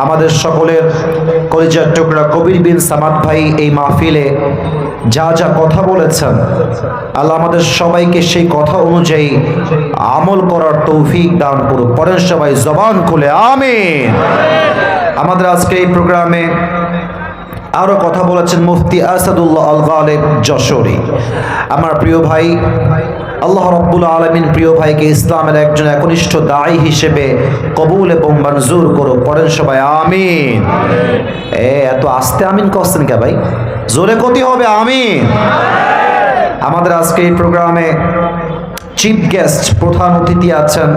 আমাদের সকলের কলিজার টুকরা কবির বিন সামাদ ভাই এই মাহফিলে যা যা কথা বলেছেন, আল্লাহ আমাদের সবাইকে সেই কথা অনুযায়ী আমল করার তৌফিক দান করুক। পড়েন সবাই জবান খুলে আমিন। আমাদের আজকে এই প্রোগ্রামে আরো কথা বলেছেন মুফতি আসাদুল্লাহ আল গালেব যশোরী, আমার প্রিয় ভাই। আল্লাহ রাব্বুল আলামিন প্রিয় ভাইকে ইসলামের একজন একনিষ্ঠ দায়ী হিসেবে কবুল এবং মঞ্জুর করুক। পড়েন সবাই আমিন। এত আস্তে আমিন করছেন কে ভাই? জোরে কতি হবে আমিন। আমাদের আজকে এই প্রোগ্রামে চিফ গেস্ট প্রধান অতিথি আছেন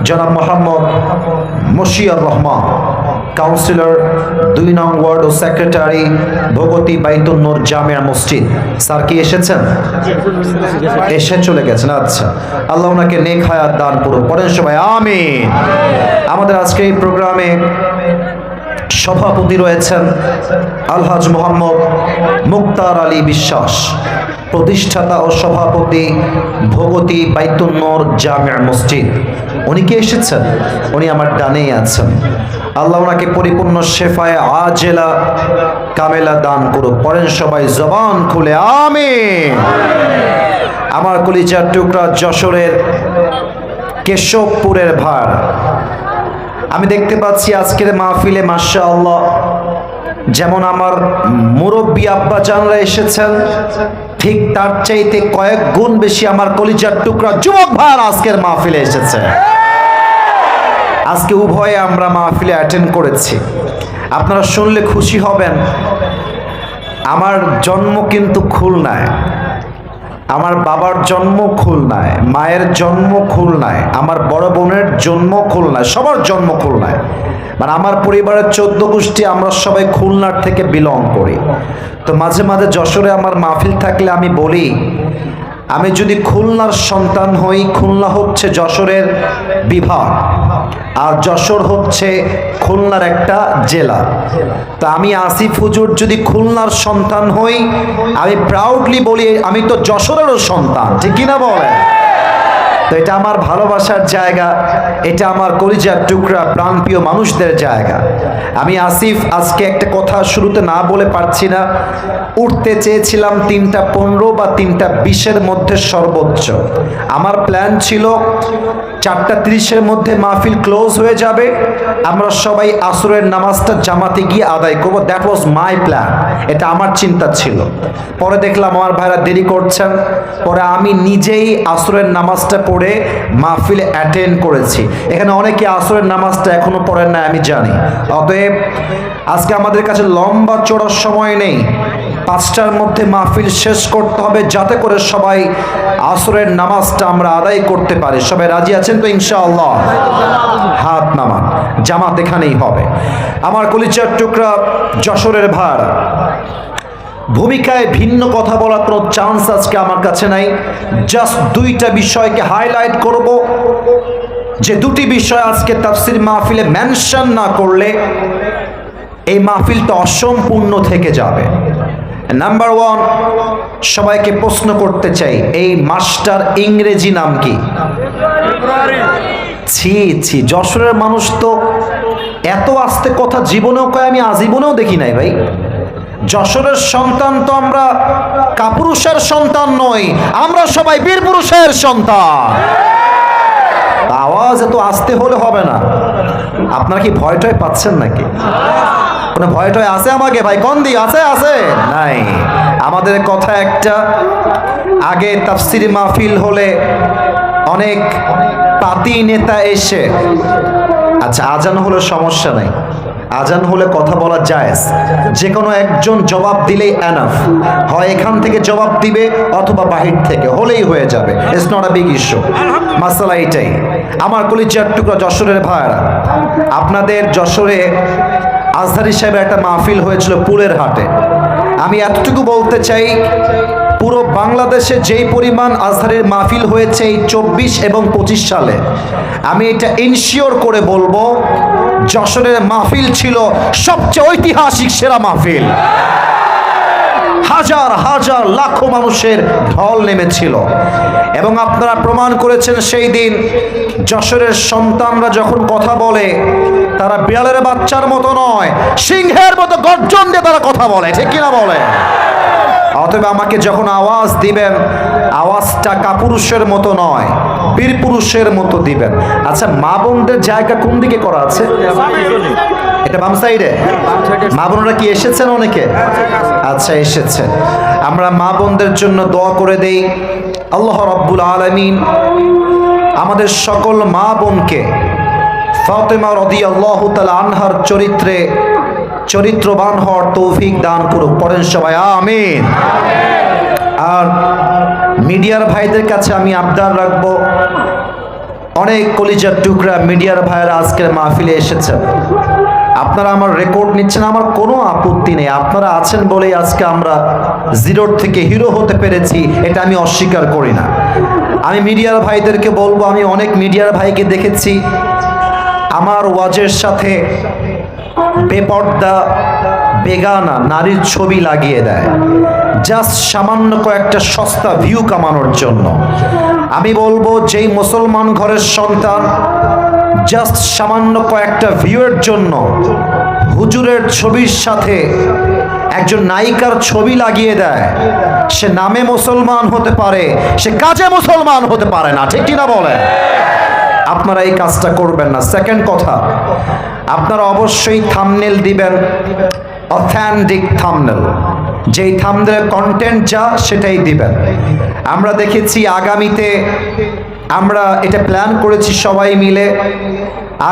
জনাব মোহাম্মদ মশিউর রহমান, কাউন্সিলর ২ নং ওয়ার্ড ও সেক্রেটারি ভগতি বাইতুন নূর জামিয়া মসজিদ। স্যার কি এসেছেন? এসে চলে গেছেন। আচ্ছা, আল্লাহ ওনাকে নেক হায়াত দান করুন। পড়েন সবাই আমিন। আমাদের আজকে এই প্রোগ্রামে সভাপতি রয়েছেন আলহাজ মোহাম্মদ মুক্তার আলী বিশ্বাস, প্রতিষ্ঠাতা ও সভাপতি ভগতি বাইতুন নূর জামিয়া মসজিদ। উনি কি এসেছেন? উনি আমার ডানেই আছেন। আল্লাহ ওনাকে পরিপূর্ণ শেফায়ে আজেলা কামেলা দান করুক। পড়েন সবাই জবান খুলে আমিন। আমার কলিজার টুকরা যশোরের কেশবপুরের ভার, আমি দেখতে পাচ্ছি আজকের মাহফিলে মাশাআল্লাহ যেমন আমার মুরব্বী আব্বা জানরা এসেছেন, ঠিক তার চাইতে কয়েক গুণ বেশি আমার কলিজার টুকরা যুবক ভাই আজকের মাহফিলে এসেছে। আজকে উভয়ে আমরা মাহফিলে অ্যাটেন্ড করেছি। আপনারা শুনলে খুশি হবেন, আমার জন্ম কিন্তু খুলনায়, আমার বাবার জন্ম খুলনায়, মায়ের জন্ম খুলনায়, আমার বড় বোনের জন্ম খুলনায়, সবার জন্ম খুলনায়। মানে আমার পরিবারের 14 গোষ্ঠী আমরা সবাই খুলনার থেকে বিলং করি। তো মাঝে মাঝে যশোরে আমার মাহফিল থাকলে আমি বলি, আমি যদি খুলনার সন্তান হই, খুলনা হচ্ছে যশোরের বিভাগ, আর যশোর হচ্ছে খুলনার একটা জেলা। তা আমি আসিফ হুজুর যদি খুলনার সন্তান হই, আমি প্রাউডলি বলি আমি তো যশোরেরও সন্তান, ঠিক কিনা বলে? তো এটা আমার ভালোবাসার জায়গা, এটা আমার কলিজার টুকরা প্রাণপ্রিয় মানুষদের জায়গা। আমি আসিফ আজকে একটা কথা শুরুতে না বলে পারছি না, উঠতে চেয়েছিলাম 3:15 বা 3:20 মধ্যে সর্বোচ্চ। আমার প্ল্যান ছিল 4:30 মধ্যে মাহফিল ক্লোজ হয়ে যাবে, আমরা সবাই আসরের নামাজটা জামাতে গিয়ে আদায় করবো। দ্যাট ওয়াজ মাই প্ল্যান, এটা আমার চিন্তা ছিল। পরে দেখলাম আমার ভাইরা দেরি করছেন, পরে আমি নিজেই আসরের নামাজটা পড়ে মাহফিলে অ্যাটেন্ড করেছি। এখানে অনেকে আসরের নামাজটা এখনো পড়েন না আমি জানি। অতএব আজকে আমাদের কাছে লম্বা চড়ার সময় নেই, 5টার মধ্যে মাহফিল শেষ করতে হবে যাতে করে সবাই আসরের নামাজটা আমরা আদায় করতে পারি। সবাই রাজি আছেন তো ইনশাআল্লাহ? হাত নামান, জামাত এখানেই হবে। আমার কলিজার টুকরা যশোরের ভার, ভূমিকায় ভিন্ন কথা বলার কোনো চান্স আজকে আমার কাছে নাই। জাস্ট 2টা বিষয়কে হাইলাইট করব, যে 2টি বিষয় আজকে তাফসীর মাহফিলে মেনশন না করলে এই মাহফিলটা অসম্পূর্ণ থেকে যাবে। নাম্বার 1, সবাইকে প্রশ্ন করতে চাই, এই মাসটার ইংরেজি নাম কি? ছি ছি, যশোরের মানুষ তো এত আস্তে কথা জীবনেও কয়, আমি আজীবনেও দেখি নাই ভাই। যশোরের সন্তান তো আমরা কাপুরুষের সন্তান নই, আমরা সবাই বীর পুরুষের সন্তান। আওয়াজ এত আস্তে হলে হবে না। আপনারা কি ভয় টয় পাচ্ছেন নাকি? কোনো ভয় টয় আছে আমাকে ভাই? কোন দিক আছে? আছে নাই? আমাদের কথা একটা, আগে তাফসীর মাহফিল হলে অনেক পাতি নেতা এসে, আচ্ছা আজান হলে সমস্যা নাই, আজান হলে কথা বলা জায়েজ, যে কোনো একজন জবাব দিলেই এনাফ, হয় এখান থেকে জবাব দিবে অথবা বাহির থেকে, হলেই হয়ে যাবে। It's not a big issue. মাসালা এটাই। আমার কলিজার টুকরা যশোরের ভাইরা, আপনাদের যশোরে আজহারী সাহেবের একটা মাহফিল হয়েছিল পুলের হাটে। আমি এতটুকু বলতে চাই, পুরো বাংলাদেশে যেই পরিমাণ আজহারের মাহফিল হয়েছে এই 24 এবং 25 সালে, আমি এটা ইনশিওর করে বলবো যশোরের মাহফিল ছিল সবচেয়ে ঐতিহাসিক সেরা মাহফিল। হাজার হাজার লাখো মানুষের ঢল নেমেছিল। এবং আপনারা প্রমাণ করেছেন সেই দিন যশোরের সন্তানরা যখন কথা বলে তারা বিড়ালের বাচ্চার মতো নয়, সিংহের মতো গর্জন দিয়ে তারা কথা বলে, ঠিক কিনা বলে? অতএব আমাকে যখন আওয়াজ দিবেন, আওয়াজটা কাপুরুষের মতো নয়, বীর পুরুষের মতো দিবেন। আচ্ছা, মা বোনদের জায়গা কোন দিকে করা আছে? এটা বাম সাইডে। মা বোনরা কি এসেছেন অনেকে? আচ্ছা, এসেছেন। আমরা মা বোনদের জন্য দোয়া করে দেই, আল্লাহ রাব্বুল আলামিন আমাদের সকল মা বোনকে ফাতেমা রাদিয়াল্লাহু তাআলা আনহার চরিত্রবান হওয়ার তৌফিক দান করুক। পড়েন সবাই আমিন। আর মিডিয়ার ভাইদের কাছে আমি আবদার রাখবো, অনেক কলিজার টুকরা মিডিয়ার ভাইয়েরা আজকের মাহফিলে এসেছেন, আপনারা আমার রেকর্ড নিচ্ছেন, আমার কোনো আপত্তি নেই। আপনারা আছেন বলেই আজকে আমরা জিরোর থেকে হিরো হতে পেরেছি, এটা আমি অস্বীকার করি না। আমি মিডিয়ার ভাইদেরকে বলবো, আমি অনেক মিডিয়ার ভাইকে দেখেছি আমার ওয়াজের সাথে বেপর্দা বেগানা নারীর ছবি লাগিয়ে দেয়, জাস্ট সামান্য কয়েকটা সস্তা ভিউ কামানোর জন্য। আমি বলবো, যেই মুসলমান ঘরের সন্তান জাস্ট সামান্য কয়েকটা ভিউয়ের জন্য হুজুরের ছবির সাথে একজন নায়িকার ছবি লাগিয়ে দেয়, সে নামে মুসলমান হতে পারে, সে কাজে মুসলমান হতে পারে না, ঠিক কিনা বলে? আপনারা এই কাজটা করবেন না। সেকেন্ড কথা, আপনারা অবশ্যই থাম্বনেল দিবেন অথেন্টিক থাম্বনেল, যেই থাম্বনেলের কন্টেন্ট যা সেটাই দিবেন। আমরা দেখেছি আগামীতে, আমরা এটা প্ল্যান করেছি সবাই মিলে,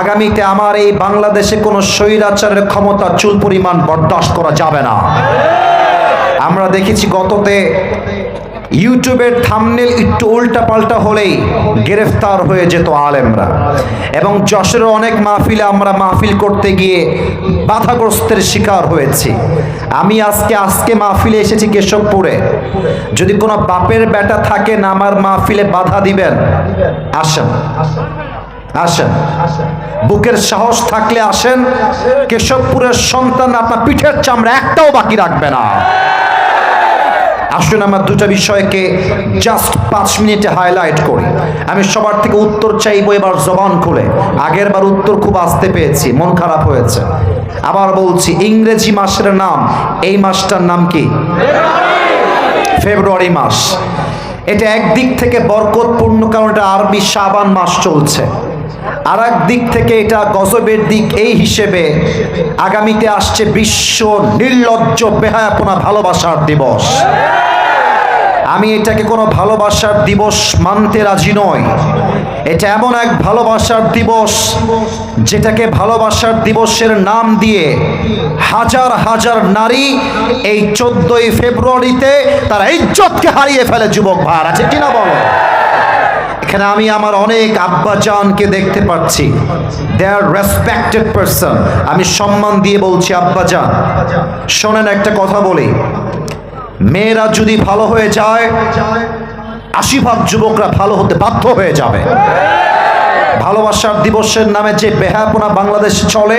আগামীতে আমার এই বাংলাদেশে কোনো স্বৈরাচারের ক্ষমতা চুল পরিমাণ বরদাস্ত করা যাবে না। আমরা দেখেছি গততে ইউটিউবের থাম্বনেল একটু উল্টাপাল্টা হলেই গ্রেফতার হয়ে যেত আলেমরা, এবং যশোরের অনেক মাহফিলে আমরা মাহফিল করতে গিয়ে বাধাগ্রস্তের শিকার হয়েছি। আমি আজকে মাহফিলে এসেছি কেশবপুরে, যদি কোনো বাপের বেটা থাকেন আমার মাহফিলে বাধা দিবেন, আসেন আসেন, বুকের সাহস থাকলে আসেন। কেশবপুরের সন্তান আপনার পিঠের চামড়া একটাও বাকি রাখবে না। আসুন আমার দুটা বিষয়কে জাস্ট 5 মিনিটে হাইলাইট করি। আমি সবার থেকে উত্তর চাইবো এবার জবান খুলে। আগের বার উত্তর খুব আস্তে পেয়েছি, মন খারাপ হয়েছে। আবার বলছি, ইংরেজি মাসের নাম, এই মাসটার নাম কি? ফেব্রুয়ারি মাস। এটা একদিক থেকে বরকতপূর্ণ, কারণ এটা আরবি শাবান মাস চলছে। আর এক দিক থেকে এটা গজবের দিক, এই হিসেবে আগামীতে আসছে বিশ্ব নির্লজ্জ বেহায়াপনা ভালোবাসার দিবস। আমি এটাকে কোনো ভালোবাসার দিবস মানতে রাজি নই। এটা এমন এক ভালোবাসার দিবস যেটাকে ভালোবাসার দিবসের নাম দিয়ে হাজার হাজার নারী এই 14ই ফেব্রুয়ারিতে তারা ইজ্জতকে হারিয়ে ফেলে। যুবক ভাই আছে কিনা বলো? এখানে আমি আমার অনেক আব্বাজানকে দেখতে পাচ্ছি, দে আর রেসপেক্টেড পারসন। আমি সম্মান দিয়ে বলছি, আব্বাজান শোনেন একটা কথা বলি, মেয়েরা যদি ভালো হয়ে যায় 80% যুবকরা ভালো হতে বাধ্য হয়ে যাবে। ভালোবাসার দিবসের নামে যে বেহায়াপনা বাংলাদেশে চলে,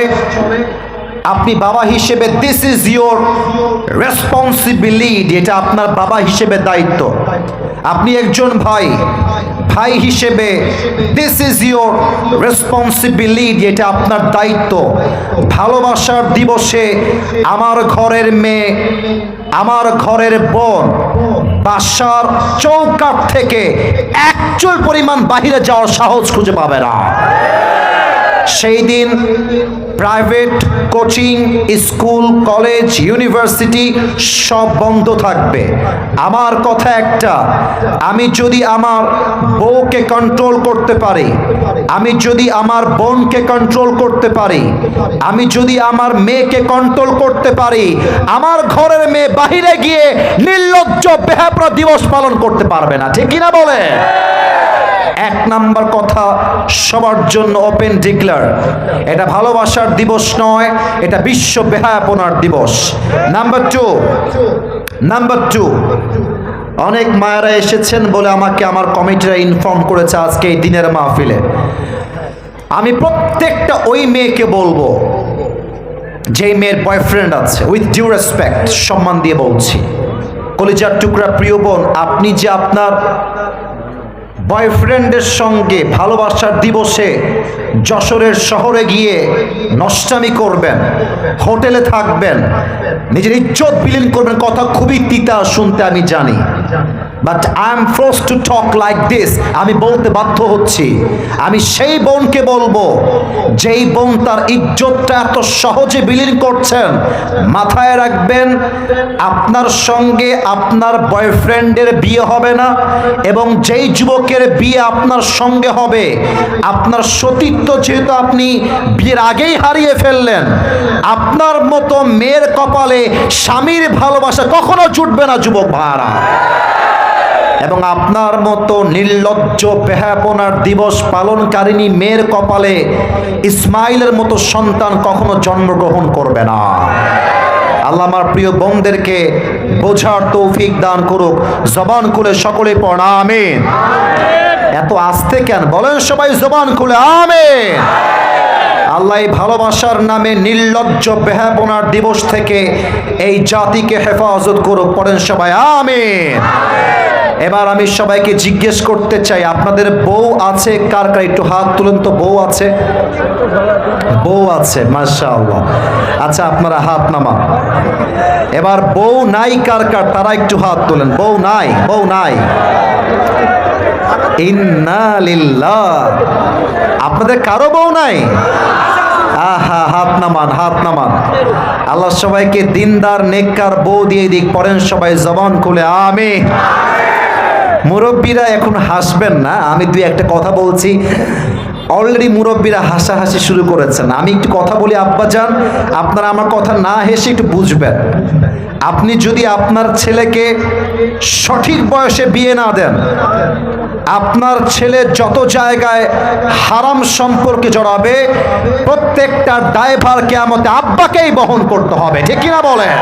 আপনি বাবা হিসেবে দিস ইজ ইয়োর রেসপন্সিবিলিটি, এটা আপনার বাবা হিসেবে দায়িত্ব। আপনি একজন ভাই হিসেবে দিস ইজ ইয়োর রেসপন্সিবিলিটি, এটা আপনার দায়িত্ব। ভালোবাসার দিবসে আমার ঘরের মেয়ে, আমার ঘরের বোন বাসার চৌকাঠ থেকে এক চুল পরিমাণ বাহিরে যাওয়ার সাহস খুঁজে পাবে না। সেই দিন private coaching, school, college, university সব বন্ধ থাকবে। আমার কথা একটা, আমি যদি আমার বউকে কন্ট্রোল করতে পারি, আমি যদি আমার বোনকে কন্ট্রোল করতে পারি, আমি যদি আমার মেয়েকে কন্ট্রোল করতে পারি, আমার ঘরের মেয়ে বাহিরে গিয়ে নির্লজ্জ বেহায়াপনা দিবস পালন করতে পারবে না, ঠিক কিনা বলে? এক নাম্বার কথা, সবার জন্য ওপেন ডিক্লেয়ার, এটা ভালোবাসার দিবস নয়, এটা বিশ্ব বেহায়াপনার দিবস। নাম্বার টু, অনেক মায়েরা এসেছেন বলে আমাকে আমার কমিটিরা ইনফর্ম করেছে আজকে এই দিনের মাহফিলে। আমি প্রত্যেকটা ওই মেয়েকে বলবো যেই মেয়ের বয়ফ্রেন্ড আছে, উইথ ডিউ রেসপেক্ট, সম্মান দিয়ে বলছি, কলিজার টুকরা প্রিয় বোন, আপনি যে আপনার বয়ফ্রেন্ডের সঙ্গে ভালোবাসার দিবসে যশোরের শহরে গিয়ে নষ্টামি করবেন, হোটেলে থাকবেন, নিজের ইজ্জত বিলীন করবেন, কথা খুবই তিতা শুনতে আমি জানি, but I am forced to talk like this. আমি বলতে বাধ্য হচ্ছি, আমি সেই বোনকে বলবো যেই বোন তার ইজ্জতটা এত সহজে বিলীন করছেন, মাথায় রাখবেন আপনার সঙ্গে আপনার বয়ফ্রেন্ডের বিয়ে হবে না, এবং যেই যুবকের বিয়ে আপনার সঙ্গে হবে, আপনার সতীত্ব যেহেতু আপনি বিয়ের আগেই হারিয়ে ফেললেন, আপনার মতো মেয়ের কপালে স্বামীর ভালোবাসা কখনো জুটবে না যুবক ভাইরা। এবং আপনার মতো নির্লজ্জ বেহায়াপনার দিবস পালনকারিণী মেয়ের কপালে ইসমাইলের মতো সন্তান কখনো জন্মগ্রহণ করবে না। আল্লাহ আমার প্রিয় বোনদেরকে বোঝার তৌফিক দান করুক। জবান খুলে সকলে পড় আমিন। এত আস্তে কেন বলেন সবাই, জবান খুলে আমিন। আল্লাহ এই ভালোবাসার নামে নির্লজ্জ বেহায়াপনার দিবস থেকে এই জাতিকে হেফাজত করুক, পড়েন সবাই আমিন। এবার আমি সবাইকে জিজ্ঞেস করতে চাই, আপনাদের বউ আছে কার কার? একটু হাত তুলেন তো। বউ আছে? বউ আছে, মাশাআল্লাহ। আচ্ছা, আপনারা হাত নামান। এবার বউ নাই কার কার? তারা একটু হাত তুলেন। বউ নাই? বউ নাই? ইন্না লিল্লাহ। আপনাদের কারো বউ নাই? আহা, হাত নামান, হাত নামান। আল্লাহ সবাইকে দিনদার নেককার বউ দিয়ে দিক, পড়েন সবাই জবান খুলে আমিন। মুরব্বীরা এখন হাসবেন না, আমি দুই একটা কথা বলছি, অলরেডি মুরব্বীরা হাসাহাসি শুরু করেছেন। আমি একটু কথা বলি আব্বাজান, আপনারা আমার কথা না হেসে একটু বুঝবেন। আপনি যদি আপনার ছেলেকে সঠিক বয়সে বিয়ে না দেন, আপনার ছেলে যত জায়গায় হারাম সম্পর্কে জড়াবে, প্রত্যেকটা দায়ভার কিয়ামতে আব্বাকেই বহন করতে হবে, ঠিক কিনা বলেন?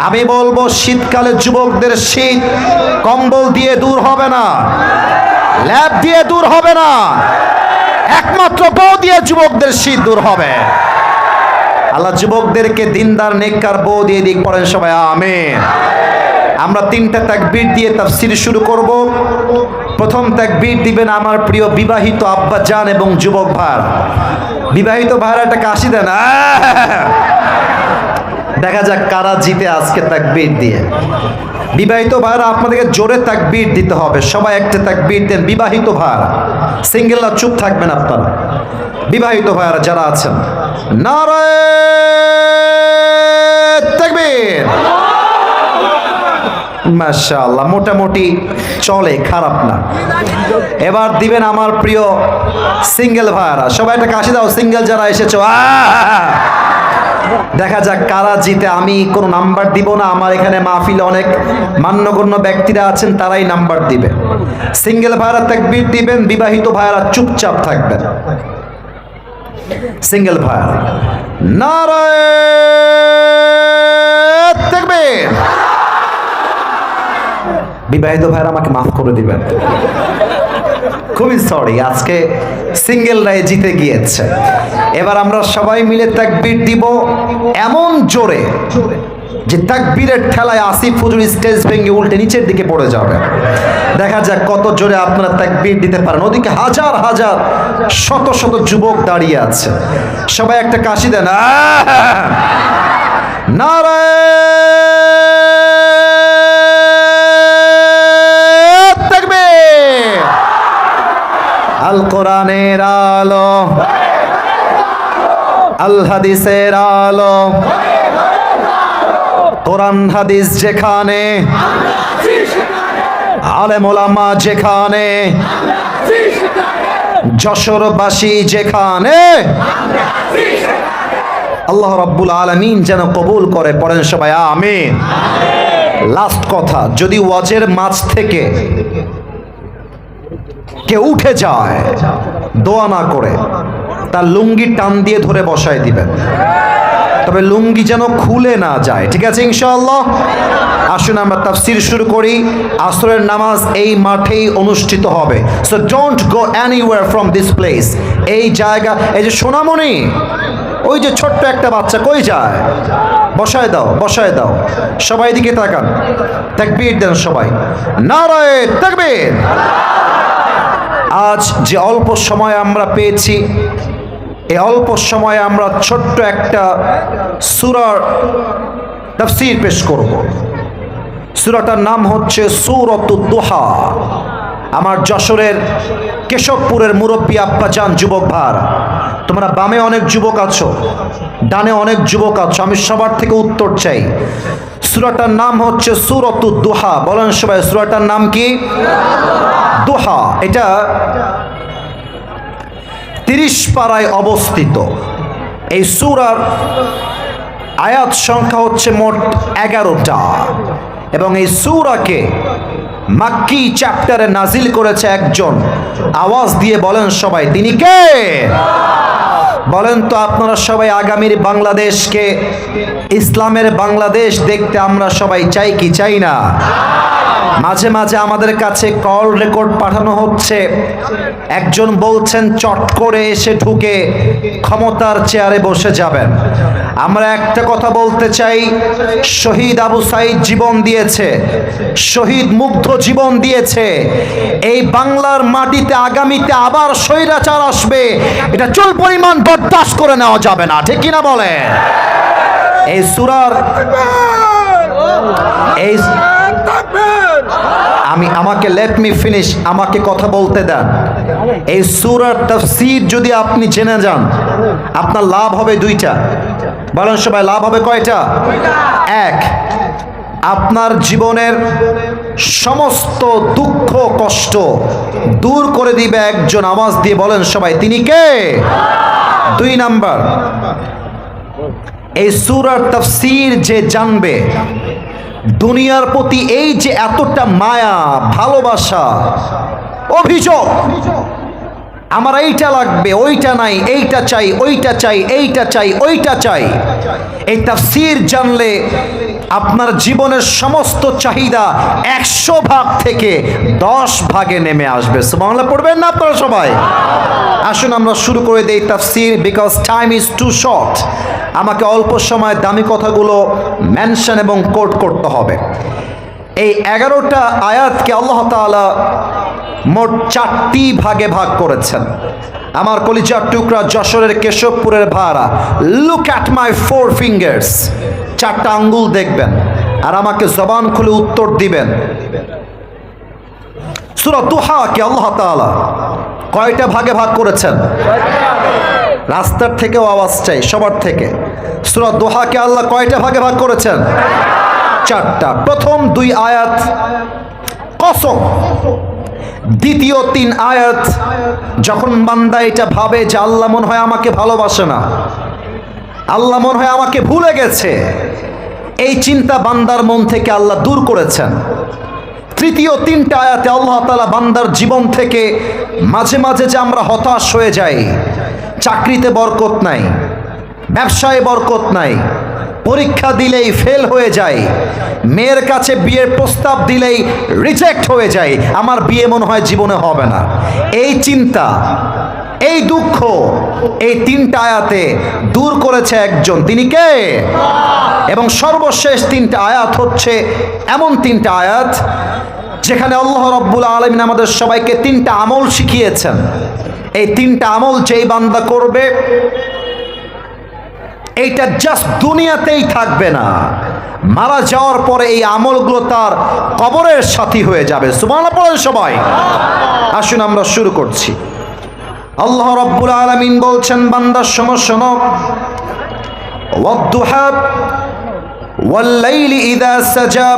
আমি বলবো শীতকালে যুবকদের শীত কম্বল দিয়ে দূর হবে না, ল্যাব দিয়ে দূর হবে না, একমাত্র বউ দিয়ে যুবকদের শীত দূর হবে। আল্লাহ যুবকদেরকে দিনদার নেককার বউ দিয়ে দিক, পড়েন সবাই আমিন। আমরা তিনটা তাকবীর দিয়ে তাফসীর শুরু করব। প্রথম তাকবীর দিবেন আমার প্রিয় বিবাহিত আব্বা জান এবং যুবক ভাই। বিবাহিত ভাইরা একটা কাশি দেন। দেখা যাক কারা জিতে আজকে তাকবীর দিয়ে। বিবাহিত ভাইরা আপনাদেরকে জোরে তাকবীর দিতে হবে, সবাই একটা তাকবীর দেন। বিবাহিত ভাইরা, সিঙ্গেলরা চুপ থাকবেন আপনারা। বিবাহিত ভাইরা যারা আছেন, নারায়ে তাকবীর। মাশাআল্লাহ, মোটামুটি চলে, খারাপ না। এবার দিবেন আমার প্রিয় সিঙ্গেল ভাইরা, সবাই একটা কাশি দাও। সিঙ্গেল যারা এসেছো, দেখা যাক কারা জিতে। আমি কোনো নাম্বার দিব না, আমার এখানে মাহফিলে অনেক মান্যগণ্য ব্যক্তিরা আছেন, তারাই নাম্বার দিবে। সিঙ্গেল ভাইরা তাকবীর দিবেন, বিবাহিত ভাইরা চুপচাপ থাকবেন। সিঙ্গেল ভাইরা, নারায়ে তাকবীর। বিবাহিত ভাইরা আমাকে মাফ করে দিবেন, খুবই সরি, আজকে সিঙ্গেলরাই জিতে গিয়েছে। এবার আমরা সবাই মিলে তাকবীর দিব এমন জোরে যে তাকবীরের ঠেলায় আসিফ হুজুর স্টেজ ভেঙে উল্টে নিচের দিকে পড়ে যাবে। দেখা যাক কত জোরে আপনারা তাকবীর দিতে পারেন। ওদিকে হাজার হাজার শত শত যুবক দাঁড়িয়ে আছে, সবাই একটা কাশি দেন। নারায়ে তাকবীর। আল কোরআনের আলো, আল হাদিসের আলো, কোরআন হাদিস যেখানে, আলেম ওলামা যেখানে, যশোরবাসী যেখানে, আল্লাহ রাব্বুল আলামিন যেন কবুল করে, পড়েন সবাই আমিন। লাস্ট কথা, যদি ওয়াজের মাঝ থেকে কেউ উঠে যায় দোয়া না করে, তার লুঙ্গি টান দিয়ে ধরে বসায় দিবেন, তবে লুঙ্গি যেন খুলে না যায়, ঠিক আছে ইনশাআল্লাহ? আসুন আমরা তাফসীর শুরু করি। আসরের নামাজ এই মাঠেই অনুষ্ঠিত হবে, so don't go anywhere from this place. এই জায়গা, এই যে সোনামণি, ওই যে ছোট্ট একটা বাচ্চা কই যায়? বসায় দাও, বসায় দাও। সবাই দিকে তাকান, তাকবীর দেন সবাই, নারায়ে তাকবীর। আজ যে অল্প সময় আমরা পেয়েছি, এই অল্প সময়ে আমরা ছোট্ট একটা সূরার তাফসীর পেশ করব। সূরাটার নাম হচ্ছে সূরাতুদ দুহা। আমার যশোরের কেশবপুরের মুরব্বী আব্বাজান, যুবক ভার, তোমরা বামে অনেক যুবক আছো, ডানে অনেক যুবক আছো, আমি সবার থেকে উত্তর চাই। সূরাটার নাম হচ্ছে সূরাতুদ দুহা। বলেন সবাই, সূরাটার নাম কি? দুহা। এটা 30 পারায় অবস্থিত। এই সূরার আয়াত সংখ্যা হচ্ছে মোট 11টা এবং এই সূরাকে মাক্কি চ্যাপ্টারে নাজিল করেছে একজন। আওয়াজ দিয়ে বলেন সবাই, তিনি কে? বলেন তো আপনারা সবাই, আগামীর বাংলাদেশকে ইসলামের বাংলাদেশ দেখতে আমরা সবাই চাই কি চাই না? মাঝে মাঝে আমাদের কাছে কল রেকর্ড পাঠানো হচ্ছে, একজন বলছেন চট করে এসে ঢুকে ক্ষমতার চেয়ারে বসে যাবেন। আমরা একটা কথা বলতে চাই, শহীদ আবু সাইদ জীবন দিয়েছে, শহীদ মুগ্ধ জীবন দিয়েছে। এই বাংলার মাটিতে আগামীতে আবার স্বৈরাচার আসবে, এটা চুল পরিমাণ বরদাস্ত করে নেওয়া যাবে না, ঠিক কিনা বলে? এই সূরার এই আমাকে লেট মি ফিনিশ, আমাকে কথা বলতে দেন। এই সূরার তাফসীর যদি আপনি জেনে যান, আপনার লাভ হবে 2টা। বলেন সবাই, লাভ হবে কয়টা? 1, আপনার জীবনের সমস্ত দুঃখ কষ্ট দূর করে দিবে একজন। আওয়াজ দিয়ে বলেন সবাই, তিনি কে? 2 নাম্বার, এই সূরার তাফসীর যে জানবে, দুনিয়ার প্রতি এই যে এতটা মায়া, ভালোবাসা, অভিযোগ, আমার এইটা লাগবে, ওইটা নাই, এইটা চাই, ওইটা চাই, এইটা চাই, ওইটা চাই, এই তাফসীর জানলে আপনার জীবনের সমস্ত চাহিদা 100 ভাগ থেকে 10 ভাগে নেমে আসবে। সুবহানাল্লাহ পড়বেন না আপনারা সবাই? আসুন আমরা শুরু করে দেই তাফসীর, because time is too short. আমাকে অল্প সময় দামি কথাগুলো মেনশন এবং কোট করতে হবে। এই 11টা আয়াতকে আল্লাহ তাআলা মোট 4টি ভাগে ভাগ করেছেন। আমার কলিজার টুকরা যশোরের কেশবপুরের ভাড়া, লুক অ্যাট মাই 4 ফিঙ্গার্স, 4টা আঙ্গুল দেখবেন আর আমাকে জবান খুলে উত্তর দিবেন। সূরা দুহাকে আল্লাহ তাআলা কয়টা ভাগে ভাগ করেছেন? রাস্তার থেকেও আওয়াজ চাই, সবার থেকে। সূরা দুহাকে আল্লাহ কয়টা ভাগে ভাগ করেছেন? 4টা। প্রথম 2 আয়াত কসম, দ্বিতীয় 3 আয়াত যখন বান্দা এটা ভাবে যে আল্লাহ মনে হয় আমাকে ভালোবাসে না, আল্লাহ মনে হয় আমাকে ভুলে গেছে, এই চিন্তা বান্দার মন থেকে আল্লাহ দূর করেছেন। তৃতীয় 3টা আয়াতে আল্লাহ তাআলা বান্দার জীবন থেকে মাঝে মাঝে যে আমরা হতাশ হয়ে যাই, চাকরিতে বরকত নাই, ব্যবসায় বরকত নাই, পরীক্ষা দিলেই ফেল হয়ে যায়, মেয়ের কাছে বিয়ের প্রস্তাব দিলেই রিজেক্ট হয়ে যায়, আমার বিয়ে মনে হয় জীবনে হবে না, এই চিন্তা, এই দুঃখ, এই 3টা আয়াতে দূর করেছে একজন। তিনি কে? এবং সর্বশেষ 3টা আয়াত হচ্ছে এমন 3টা আয়াত যেখানে আল্লাহ রাব্বুল আলামিন আমাদের সবাইকে 3টা আমল শিখিয়েছেন। এই 3টা আমল যেই বান্দা করবে, এইটা জাস্ট দুনিয়াতেই থাকবে না, মারা যাওয়ার পরে এই আমলগুলো তার কবরের সাথী হয়ে যাবে। সুবহানাল্লাহ পড়েন সবাই। আসুন আমরা শুরু করছি। আল্লাহ রাব্বুল আলামিন বলছেন, বান্দার শোনো, ওয়াদ-দুহা ওয়াল-লাইলি ইযা সাজা।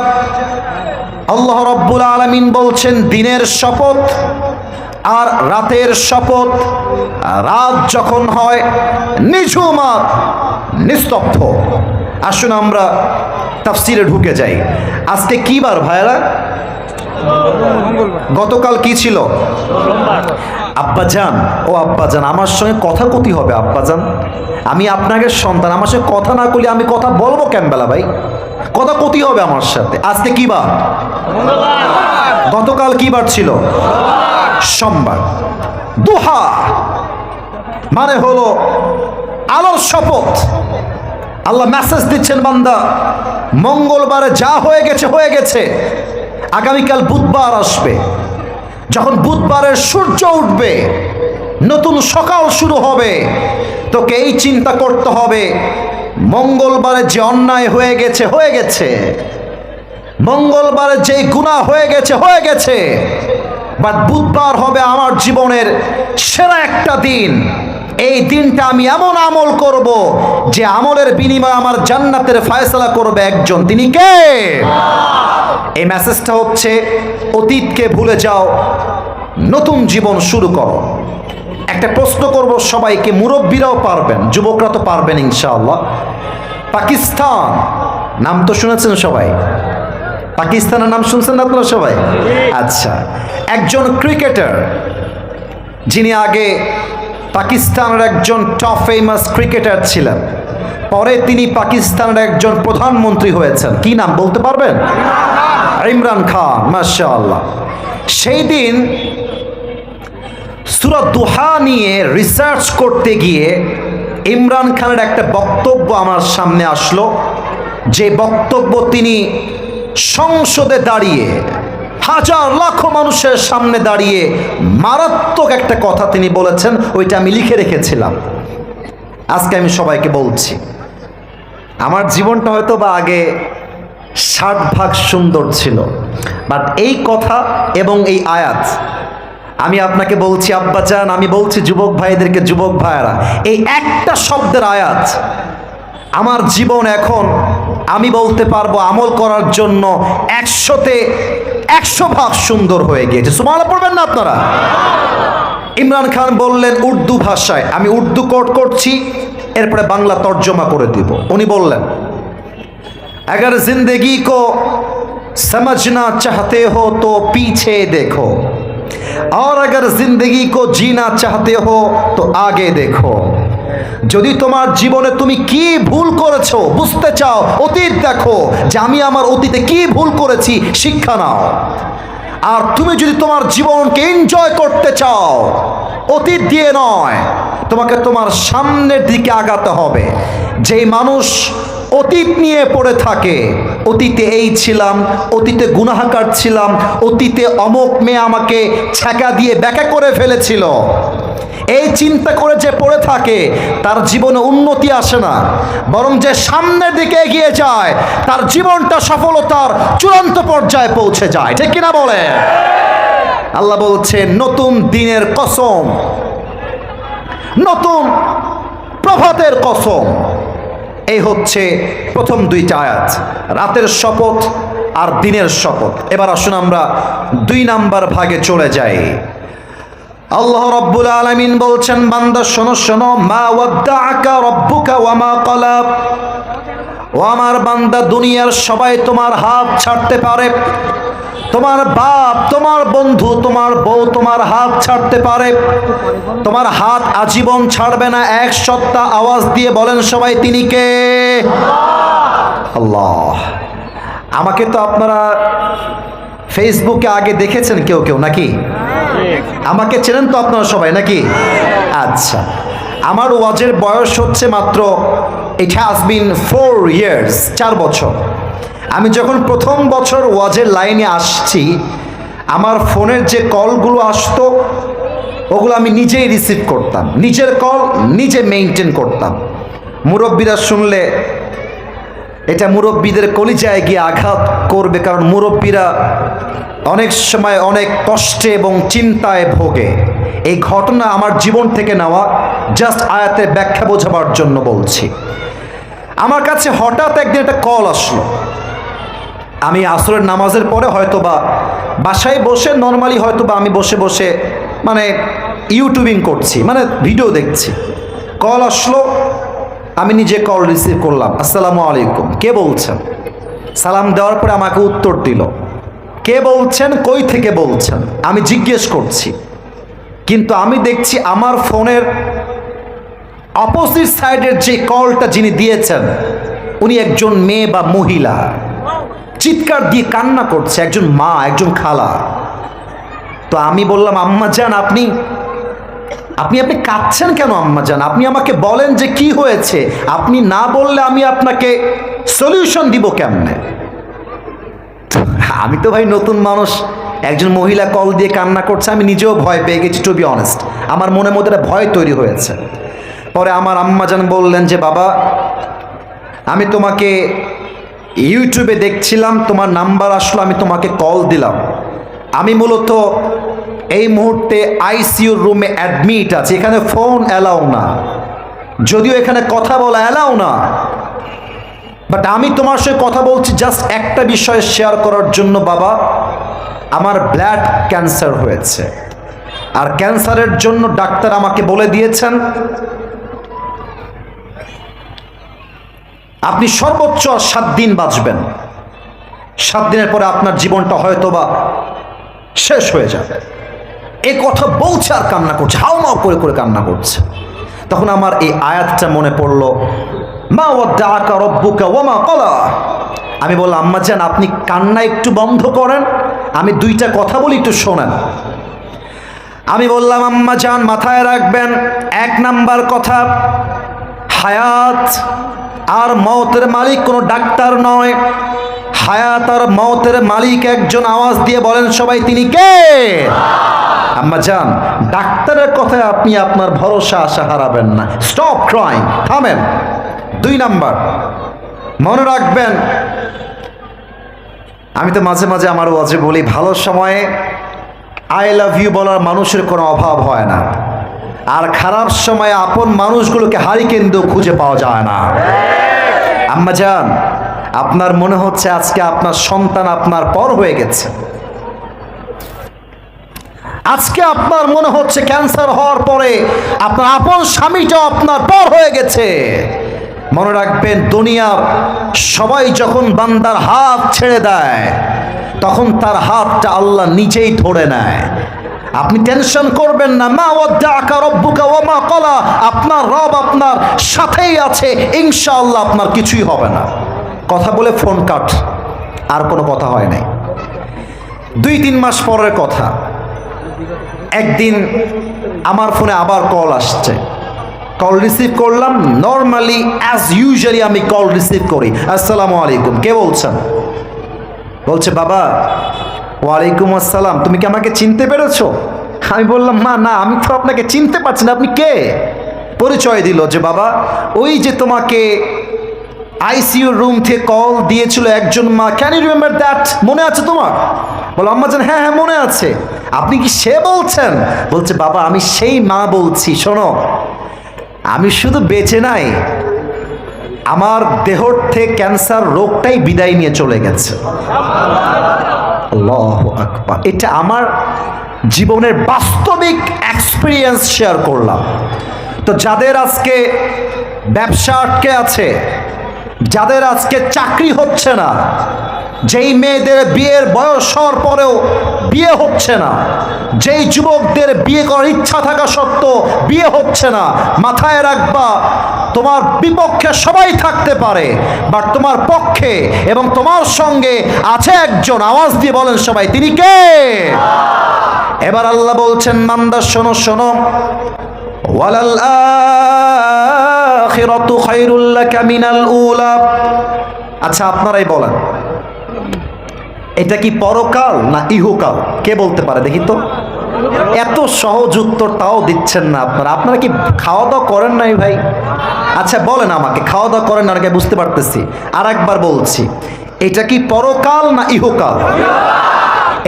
আল্লাহ রাব্বুল আলামিন বলছেন দিনের শপথ আর রাতের শপথ। রাত যখন হয় নিঝুম আর নিস্তব্ধ। আসুন আমরা তাফসিরে ঢুকে যাই। আজকে কি বার ভাইরা? গতকাল কি ছিল? আব্বাজান, ও আব্বাজান, আমার সঙ্গে কথা কতি হবে আব্বাজান, আমি আপনাকে সন্তান, আমার সঙ্গে কথা না করলে আমি কথা বলবো কেমবেলা ভাই? কথা কতি হবে আমার সাথে। আজকে কি বার? গতকাল কি বার ছিল? সোমবার। দুহা মানে হলো আলোর শপথ। আল্লাহ মেসেজ দিচ্ছেন, বান্দা মঙ্গলবারে যা হয়ে গেছে হয়ে গেছে, আগামীকাল বুধবার আসবে, যখন বুধবারের সূর্য উঠবে, নতুন সকাল শুরু হবে, তোকে এই চিন্তা করতে হবে মঙ্গলবারে যে অন্যায় হয়ে গেছে, মঙ্গলবারে যে গুনাহ হয়ে গেছে, বাট বুধবার হবে আমার জীবনের সেরা একটা দিন। এই দিনটা আমি এমন আমল করব যে আমলের বিনিময়ে আমার জান্নাতের ফয়সালা করবে একজন, তিনি কে? এই মেসেজটা হচ্ছে অতীতকে ভুলে যাও, নতুন জীবন শুরু করো। একটা প্রশ্ন করব সবাইকে, মুরব্বীরাও পারবেন, যুবকরা তো পারবেন ইনশাআল্লাহ। পাকিস্তান নাম তো শুনেছেন সবাই? পাকিস্তানের নাম শুনছেন না আপনারা সবাই? আচ্ছা, একজন ক্রিকেটার যিনি আগে পাকিস্তানের একজন টপ ফেমাস ক্রিকেটার ছিলেন, পরে তিনি পাকিস্তানের একজন প্রধানমন্ত্রী হয়েছেন। কি নাম বলতে পারবেন? ইমরান খান, মাশাআল্লাহ। সেই দিন সূরা দুহা নিয়ে রিসার্চ করতে গিয়ে ইমরান খানের একটা বক্তব্য আমার সামনে আসলো, যে বক্তব্য তিনি সংসদে দাঁড়িয়ে হাজার লাখো মানুষের সামনে দাঁড়িয়ে মারাত্মক একটা কথা তিনি বলেছেন। ওইটা আমি লিখে রেখেছিলাম, আজকে আমি সবাইকে বলছি। আমার জীবনটা হয়তো বা আগে 60 ভাগ সুন্দর ছিল, বাট এই কথা এবং এই আয়াত আমি আপনাকে বলছি আব্বাজান, আমি বলছি যুবক ভাইদেরকে, যুবক ভাইয়েরা, এই একটা শব্দের আয়াত আমার জীবন এখন আমি বলতে পারবো আমল করার জন্য 100-তে 100 ভাগ সুন্দর হয়ে গিয়েছে। সুবহানাল্লাহ পড়বেন না আপনারা? ইমরান খান বললেন উর্দু ভাষায়, আমি উর্দু কোট করছি, এরপরে বাংলা তর্জমা করে দিব। উনি বললেন, अगर जिंदगी को समझना चाहते हो तो पीछे देखो, और अगर जिंदगी को जीना चाहते हो तो आगे देखो। যদি তোমার জীবনে তুমি কি ভুল করেছো বুঝতে চাও, অতীত দেখো যে আমি আমার অতীতে কি ভুল করেছি, শিক্ষা নাও। আর তুমি যদি তোমার জীবনকে এনজয় করতে চাও, অতীত দিয়ে নয়, তোমাকে তোমার সামনের দিকে আগাতে হবে। যেই মানুষ অতীত নিয়ে পড়ে থাকে, অতীতে এই ছিলাম, অতীতে গুনাহগার ছিলাম, অতীতে অমুক মেয়ে আমাকে ছ্যাঁকা দিয়ে ব্যাকা করে ফেলেছিল, এই চিন্তা করে যে পড়ে থাকে, তার জীবনে উন্নতি আসে না, বরং যে সামনের দিকে এগিয়ে যায় তার জীবনটা সফলতার চূড়ান্ত পর্যায়ে পৌঁছে যায়। ঠিক কিনা বলে? আল্লাহ বলছে নতুন দিনের কসম, নতুন প্রভাতের কসম। এই হচ্ছে প্রথম দুইটা আয়াত, রাতের শপথ আর দিনের শপথ। এবার আসুন আমরা 2 নাম্বার ভাগে চলে যাই। আল্লাহ রাব্বুল আলামিন বলছেন, বান্দা শোনো শোনো, মা ওয়াদ্দাআকা রাব্বুকা ওয়া মা ক্বালা। ও আমার বান্দা, দুনিয়ার সবাই তোমার হাত ছাড়তে পারে, তোমার বাপ, তোমার বন্ধু, তোমার বউ তোমার হাত ছাড়তে পারে, তোমার হাত আজীবন ছাড়বে না। এক সত্তা আওয়াজ দিয়ে বলেন সবাই, তিনি কে? আল্লাহ। আমাকে তো আপনারা ফেসবুকে আগে দেখেছেন কেউ কেউ নাকি? আমাকে চেনেন তো আপনারা সবাই নাকি? আচ্ছা, আমার ওয়াজের বয়স হচ্ছে মাত্র, ইট হ্যাজ বিন 4 years, 4 বছর। আমি যখন প্রথম বছর ওয়াজের লাইনে আসছি, আমার ফোনের যে কলগুলো আসতো ওগুলো আমি নিজেই রিসিভ করতাম, নিজের কল নিজে মেইনটেইন করতাম। মুরব্বীরা শুনলে এটা মুরব্বীদের কলিজায় গিয়ে আঘাত করবে, কারণ মুরব্বীরা অনেক সময় অনেক কষ্টে এবং চিন্তায় ভোগে। এই ঘটনা আমার জীবন থেকে নেওয়া, জাস্ট আয়াতের ব্যাখ্যা বোঝাবার জন্য বলছি। আমার কাছে হঠাৎ একদিন একটা কল আসলো। আমি আসরের নামাজের পরে হয়তোবা বাসায় বসে নর্মালি হয়তোবা আমি বসে বসে মানে ইউটিউবিং করছি, মানে ভিডিও দেখছি। কল আসলো, আমি নিজে কল রিসিভ করলাম। আসসালামু আলাইকুম, কে বলছেন? সালাম দেওয়ার পরে আমাকে উত্তর দিল, কে বলছেন, কই থেকে বলছেন? আমি জিজ্ঞেস করছি, কিন্তু আমি দেখছি আমার ফোনের অপোজিট সাইডের যে কলটা যিনি দিয়েছেন উনি একজন মেয়ে বা মহিলা, চিৎকার দিয়ে কান্না করছে, একজন মা, একজন খালা। তো আমি বললাম, আম্মা জান আপনি আপনি আপনি কাঁদছেন কেন আম্মা জান? আপনি আমাকে বলেন যে কি হয়েছে। আপনি না বললে আমি আপনাকে সলিউশন দিব কেমনে? আমি তো ভাই নতুন মানুষ, একজন মহিলা কল দিয়ে কান্না করছে, আমি নিজেও ভয় পেয়ে গেছি, টু বি অনেস্ট। আমার মনের মধ্যে একটা ভয় তৈরি হয়েছে। পরে আমার আম্মাজান বললেন যে বাবা, আমি তোমাকে ইউটিউবে দেখছিলাম, তোমার নাম্বার আসলো, আমি তোমাকে কল দিলাম। আমি মূলত এই মুহূর্তে আইসিইউর রুমে অ্যাডমিট আছি, এখানে ফোন অ্যালাউ না, যদিও এখানে কথা বলা অ্যালাউ না, বাট আমি তোমার সাথে কথা বলছি জাস্ট একটা বিষয় শেয়ার করার জন্য। বাবা, আমার ব্লাড ক্যান্সার হয়েছে, আর ক্যান্সারের জন্য ডাক্তার আমাকে বলে দিয়েছেন আপনি সর্বোচ্চ 7 দিন বাঁচবেন। 7 দিনের পরে আপনার জীবনটা হয়তোবা শেষ হয়ে যাবে। এ কথা বলছে আর কান্না করছে, হাউমাউ করে করে কান্না করছে। তখন আমার এই আয়াতটা মনে পড়লো, মা ওয়াদ্দাআকা রাব্বুকা ওয়া মা ক্বালা। আমি বললাম আম্মাজান, আপনি কান্না একটু বন্ধ করেন, আমি 2টা কথা বলি, একটু শোনেন। আমি বললাম আম্মাজান মাথায় রাখবেন, 1 নাম্বার কথা, হায়াত আর মওতের মালিক কোনো ডাক্তার নয়, হায়াত আর মওতের মালিক একজন। আওয়াজ দিয়ে বলেন সবাই, তিনি কে? আম্মাজান, ডাক্তারের কথায় আপনি আপনার ভরসা আশা হারাবেন না। স্টপ ক্রাইং, থামেন। 2 নাম্বার, মনে রাখবেন, আমি তো মাঝে মাঝে আমার ওয়াজে বলি, ভালো সময়ে আই লাভ ইউ বলার মানুষের কোনো অভাব হয় না, আর খারাপ সময়ে আপন মানুষগুলোকে হারিকেন দিয়েও খুঁজে পাওয়া যায় না। আম্মাজান, আপনার মনে হচ্ছে আজকে আপনার সন্তান আপনার পর হয়ে গেছে, আজকে আপনার মনে হচ্ছে ক্যান্সার হওয়ার পরে আপনার আপন স্বামীটাও আপনার পর হয়ে গেছে। মনে রাখবেন, দুনিয়ার সবাই যখন বান্দার হাত ছেড়ে দেয়, তখন তার হাতটা আল্লাহ নিজেই ধরে নেয়। আপনি টেনশন করবেন না। মা ওয়াদ্দাআকা রাব্বুকা ওয়া মা ক্বালা, আপনার রব আপনার সাথেই আছে, ইনশাআল্লাহ আপনার কিছুই হবে না। কথা বলে ফোন কাট, আর কোনো কথা হয় নাই। 2-3 মাস পরের কথা, একদিন আমার ফোনে আবার কল আসছে, কল রিসিভ করলাম। নর্মালি অ্যাজ ইউজুয়ালি আমি কল রিসিভ করি, আসসালামু আলাইকুম, কে বলছেন? বলছে বাবা। ওয়ালাইকুম আসসালাম, তুমি কি আমাকে চিনতে পেরেছো? আমি বললাম মা, না আমি তো আপনাকে চিনতে পারছি না, আপনি কে? পরিচয় দিল যে বাবা, ওই যে তোমাকে আইসিইউ রুম থেকে কল দিয়েছিল একজন মা, ক্যান ইউ রিমেম্বার দ্যাট? মনে আছে তোমার? বলো আম্মাজান, হ্যাঁ হ্যাঁ মনে আছে। আপনি কি সে বলছেন? বলছে বাবা, আমি সেই মা বলছি। শোনো, আমি শুধু বেঁচে নাই, আমার দেহর থেকে ক্যান্সার রোগটাই বিদায় নিয়ে চলে গেছে। আল্লাহু আকবার। এটা আমার জীবনের বাস্তবিক এক্সপিরিয়েন্স শেয়ার করলাম। তো যাদের আজকে ব্যবসা আটকে আছে, যাদের আজকে চাকরি হচ্ছে না, যেই মেয়েদের বিয়ের বয়স হওয়ার পরেও বিয়ে হচ্ছে না, যেই যুবকদের বিয়ে করার ইচ্ছা থাকা সত্ত্বেও বিয়ে হচ্ছে না, মাথায় রাখবা, তোমার বিপক্ষে সবাই থাকতে পারে, বাট তোমার পক্ষে এবং তোমার সঙ্গে আছে একজন। আওয়াজ দিয়ে বলেন সবাই, তিনি কে? এবার আল্লাহ বলছেন, বান্দা শোনো শোনো, ওয়ালাল আখিরাতু খায়রুল লাকা মিনাল উলা। আচ্ছা আপনারাই বলেন, এটা কি পরকাল না ইহকাল? কে বলতে পারে দেখি তো? এত সহজ উত্তর তাও দিচ্ছেন না আপনারা। আপনারা কি খাওয়া দাওয়া করেন নাই ভাই? আচ্ছা বলেন আমাকে, খাওয়া দাওয়া করেন না? বুঝতে পারতেছি। আর একবার বলছি, এটা কি পরকাল না ইহকাল?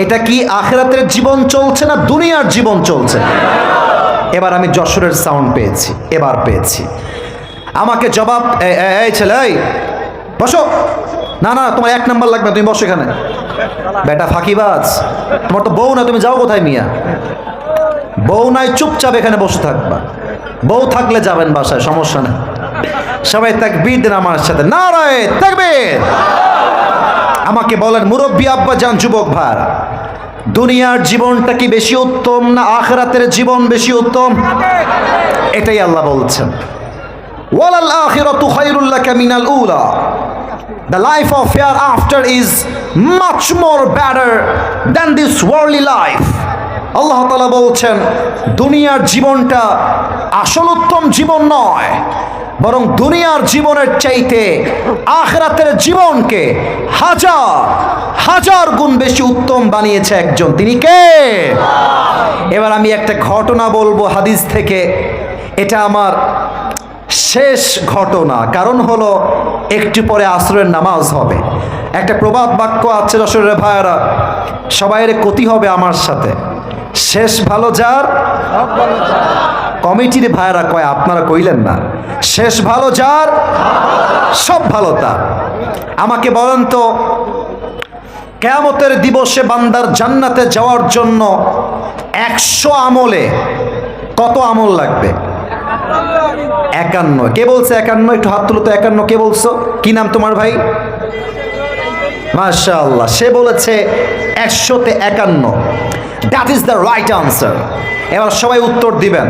এটা কি আখিরাতের জীবন চলছে না দুনিয়ার জীবন চলছে? এবার আমি যশোরের সাউন্ড পেয়েছি, এবার পেয়েছি। আমাকে জবাব, এই ছেলে, এই বসো। না না, তোমার 1 নাম্বার লাগবে, তুমি বসো এখানে। বেটা ফাঁকিবাজ, তোমার তো বউ না, তুমি যাও কোথায় মিয়া? বউ নাই, চুপচাপ এখানে বসে থাকবা। বউ থাকলে যাবেন বাসায়, সমস্যা নেই। সবাই তাকবীর দেন আমার সাথে, নারায়ে তাকবীর। আমাকে বলেন মুরব্বী আব্বা জান, যুবক ভাইরা, দুনিয়ার জীবনটা কি বেশি উত্তম না আখিরাতের জীবন বেশি উত্তম? এটাই আল্লাহ বলছেন, ওয়ালাল আখিরাতু খায়রুল লাকা মিনাল উলা। The life of hereafter is much more better than this worldly life. আল্লাহ তাআলা বলছেন, দুনিয়ার জীবনটা আসল উত্তম জীবন নয়, বরং দুনিয়ার জীবনের চাইতে আখিরাতের জীবনকে হাজার 1000 গুণ বেশি উত্তম বানিয়েছে একজন, তিনি কে? এবার আমি একটা ঘটনা বলবো হাদিস থেকে। এটা আমার শেষ ঘটনা, কারণ হলো একটু পরে আসরের নামাজ হবে। একটা প্রবাদ বাক্য আছে যশোরের ভাইয়েরা, সবাইয়ের ক্ষতি হবে আমার সাথে, শেষ ভালো যার। কমিটির ভাইয়েরা কয়, আপনারা কইলেন না, শেষ ভালো যার সব ভালো তার। আমাকে বলেন তো, কিয়ামতের দিবসে বান্দার জান্নাতে যাওয়ার জন্য 100 আমলে কত আমল লাগবে? 51। কে বলছে 51? একটু হাত তুলো তো। 51 কে বলছো? কি নাম তোমার ভাই? মাশাআল্লাহ, সে বলেছে 100-তে 51। That is the right answer. এবার সবাই উত্তর দিবেন।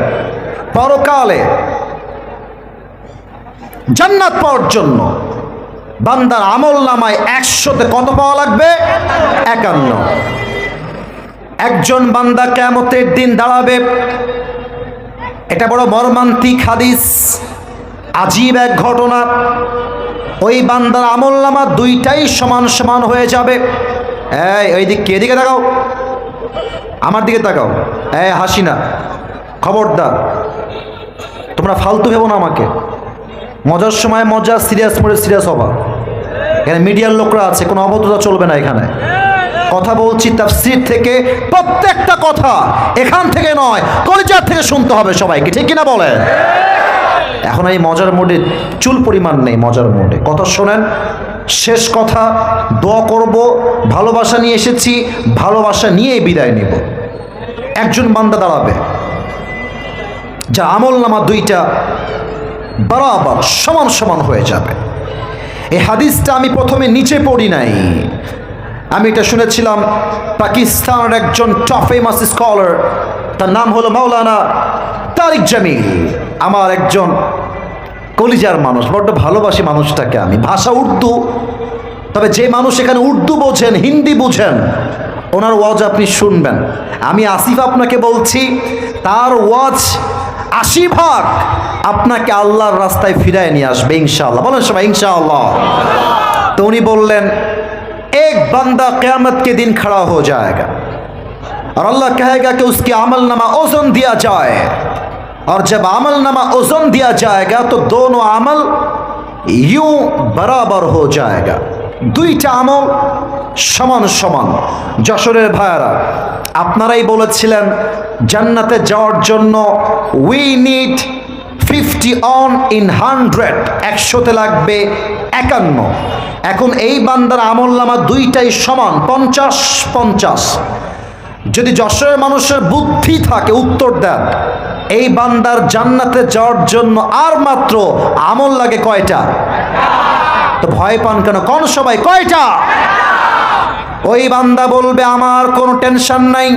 পরকালে জান্নাত পাওয়ার জন্য বান্দার আমল নামায় 100-তে কত পাওয়া লাগবে? 51। একজন বান্দা কিয়ামতের দিন দাঁড়াবে। এটা বড় মর্মান্তিক হাদিস, আজীব এক ঘটনা। ওই বান্দার আমল নামা দুইটাই সমান সমান হয়ে যাবে। এই দিকে, এদিকে তাকাও, আমার দিকে তাকাও। হাসি না, খবরদার, তোমরা ফালতু ভেবো না আমাকে। মজার সময় মজা, সিরিয়াস মোডে সিরিয়াস হবা। এখানে মিডিয়ার লোকরা আছে, কোনো অভদ্রতা চলবে না এখানে। কথা বলছি তাফসীর থেকে, প্রত্যেকটা কথা এখান থেকে নয়, কলিজার থেকে শুনতে হবে সবাইকে, ঠিক কিনা বলেন? এখন এই মজার মোডে চুল পরিমাণ নেই, মজার মোডে কথা শোনেন। শেষ কথা, দোয়া করব, ভালোবাসা নিয়ে এসেছি, ভালোবাসা নিয়েই বিদায় নিব। একজন বান্দা দাঁড়াবে যা আমল নামা দুইটা বরাবর সমান সমান হয়ে যাবে। এই হাদিসটা আমি প্রথমে নিচে পড়ি নাই, আমি এটা শুনেছিলাম পাকিস্তানের একজন টপ ফেমাস স্কলার, তার নাম হলো মাওলানা তারিক জামিল। আমার একজন কলিজার মানুষ, বড্ড ভালোবাসি মানুষটাকে আমি। ভাষা উর্দু, তবে যে মানুষ এখানে উর্দু বোঝেন, হিন্দি বুঝেন, ওনার ওয়াজ আপনি শুনবেন। আমি আসিফ আপনাকে বলছি, তার ওয়াজ 80% আপনাকে আল্লাহর রাস্তায় ফিরায় নিয়ে আসবে ইনশাআল্লাহ। বলেন সবাই ইনশাআল্লাহ। তো উনি বললেন, एक बंदा क़यामत के दिन खड़ा हो जाएगा और अल्लाह कहेगा कि उसकी अमलनामा ओज़न दिया जाए, और जब अमलनामा ओज़न दिया जाएगा तो दोनों अमल यूं बराबर हो जाएगा। দুইটা আমল সমান সমান। যশোরের ভাইয়ারা, আপনারাই বলেছিলেন জান্নাতে যাওয়ার জন্য উই নিড 50 অন ইন 100, 100-তে লাগবে 51। এখন এই বান্দার আমল নামা দুইটাই সমান, 50-50। যদি যশোরের মানুষের বুদ্ধি থাকে, উত্তর দেন, এই বান্দার জান্নাতে যাওয়ার জন্য আর মাত্র আমল লাগে কয়টা? তো ভয় পান কেন? কোন সবাই কয়টা? ওই বান্দা বলবে, আমার কোনো টেনশন নাই,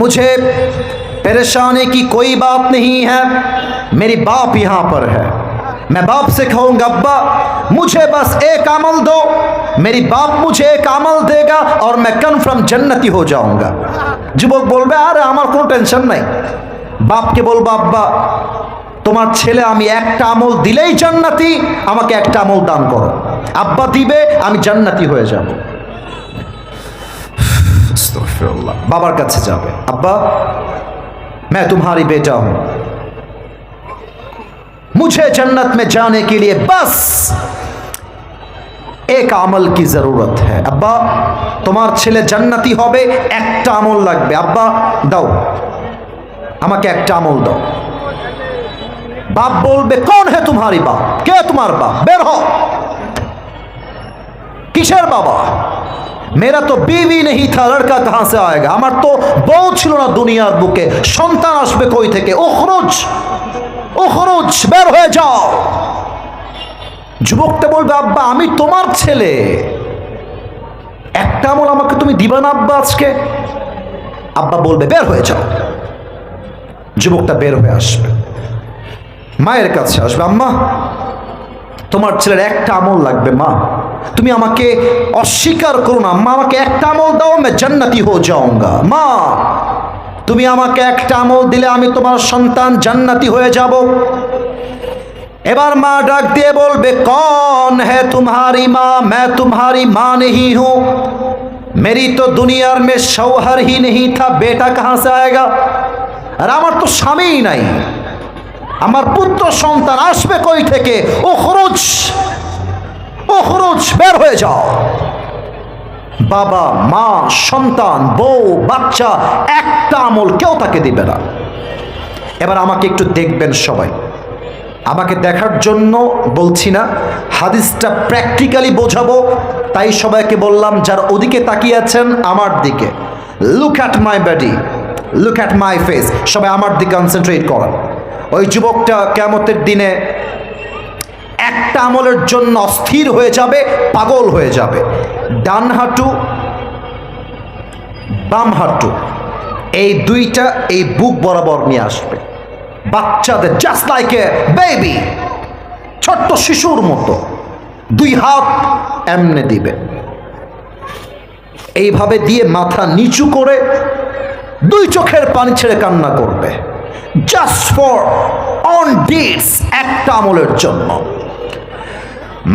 मुझे परेशानी की कोई बात नहीं है, मेरी बाप यहाँ पर है, मैं बाप से कहूँगा अब्बा मुझे बस एक अमल दो, मेरी बाप मुझे एक अमल देगा और मैं कन्फर्म जन्नती हो जाऊँगा। যুবক বলবে, আরে আমার কোনো টেনশন নাই। বাপকে বলবো, আব্বা তোমার ছেলে আমি একটা আমল দিলেই জান্নাতি, আমাকে একটা আমল দান করো। আব্বা দিবে, আমি জান্নাতি হয়ে যাব। বাবার কাছে যাবে, আব্বা मैं तुम्हारी बेटा हूं, मुझे जन्नत में जाने के लिए बस एक আমল की जरूरत है। আব্বা তোমার ছেলে জান্নাতি হবে, একটা আমল লাগবে, আব্বা দাও, আমাকে একটা আমল দাও। বাপ বলবে, कौन है तुम्हारी बाप, কে তোমার বাপ, বের হও। কিসের বাবা? मेरा तो बीवी नहीं था, लड़का कहां से आएगा, আমার তো বউ ছিল না দুনিয়ার বুকে, সন্তান আসবে কই থেকে? উখরুজ উখরুজ, বের হয়ে যাও। যুবকটা বলবে, আব্বা আমি তোমার ছেলে, একটা আমল আমাকে তুমি দিবা না আব্বা আজকে? আব্বা বলবে, বের হয়ে যাও। যুবকটা বের হয়ে আসবে, মায়ের কাছে আসবে, আম্মা তোমার ছেলের একটা আমল লাগবে, মা তুমি আমাকে অস্বীকার করো না, মা আমাকে একটা আমল দাও, मैं जन्नती हो जाऊंगा। মা তুমি আমাকে একটা আমল দিলে আমি তোমার সন্তান জান্নাতি হয়ে যাব। এবার মা ডাক দিয়ে বলবে, কौन है तुम्हारी माँ? मैं तुम्हारी माँ नहीं हूं। मेरी तो दुनिया में शौहर ही नहीं था, बेटा कहां से आएगा? আর আমার তো স্বামীই নাই, আমার পুত্র সন্তান আসবে কই থেকে? ও খরচ, বের হয়ে যাও। বাবা, মা, সন্তান, বউ, বাচ্চা, একটা আমল কেউ তাকে দিবে না। এবার আমাকে একটু দেখবেন সবাই, আমাকে দেখার জন্য বলছি না, হাদিসটা প্র্যাকটিক্যালি বোঝাবো, তাই সবাইকে বললাম যারা ওদিকে তাকিয়ে আছেন আমার দিকে, look at my body, look at my face, সবাই আমার দিকে কনসেন্ট্রেট করেন। ওই যুবকটা কিয়ামতের দিনে একটা আমলের জন্য অস্থির হয়ে যাবে, পাগল হয়ে যাবে। ডান হাঁটু, বাম হাঁটু, এই দুইটা এই বুক বরাবর নিয়ে আসবে, বাচ্চাদের, জাস্ট লাইক এ বেবি, ছোট্ট শিশুর মতো দুই হাত এমনে দিবে, এইভাবে দিয়ে মাথা নিচু করে দুই চোখের পানি ছেড়ে কান্না করবে, জাস্ট ফর অন ডিডস, একটা আমলের জন্য।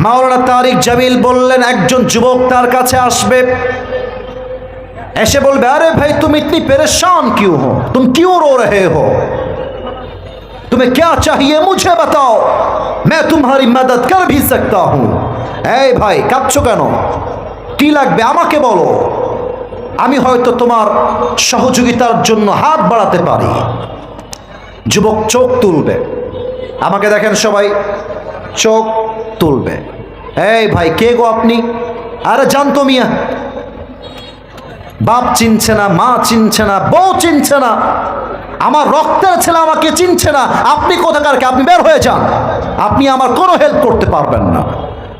মাওলানা তারিক জামিল বললেন, একজন যুবক তার কাছে আসবে, এসে বলবে, আরে ভাই तुम इतनी परेशान क्यों हो, तुम क्यों रो रहे हो, तुम्हें क्या चाहिए मुझे बताओ, मैं तुम्हारी मदद कर भी सकता हूं। এই ভাই কাঁদছো কেন, কি লাগবে আমাকে বলো, আমি হয়তো তোমার সহযোগিতার জন্য হাত বাড়াতে পারি। যুবক চোখ তুলবে, আমাকে দেখেন সবাই, চোখ তুলবে। এই ভাই কে গো আপনি? আরে জানতো মিয়া, বাপ চিনছে না, মা চিনছে না, বউ চিনছে না, আমার রক্তের ছেলে আমাকে চিনছে না, আপনি কোথাকার কে, আপনি বের হয়ে যান, আপনি আমার কোনো হেল্প করতে পারবেন না।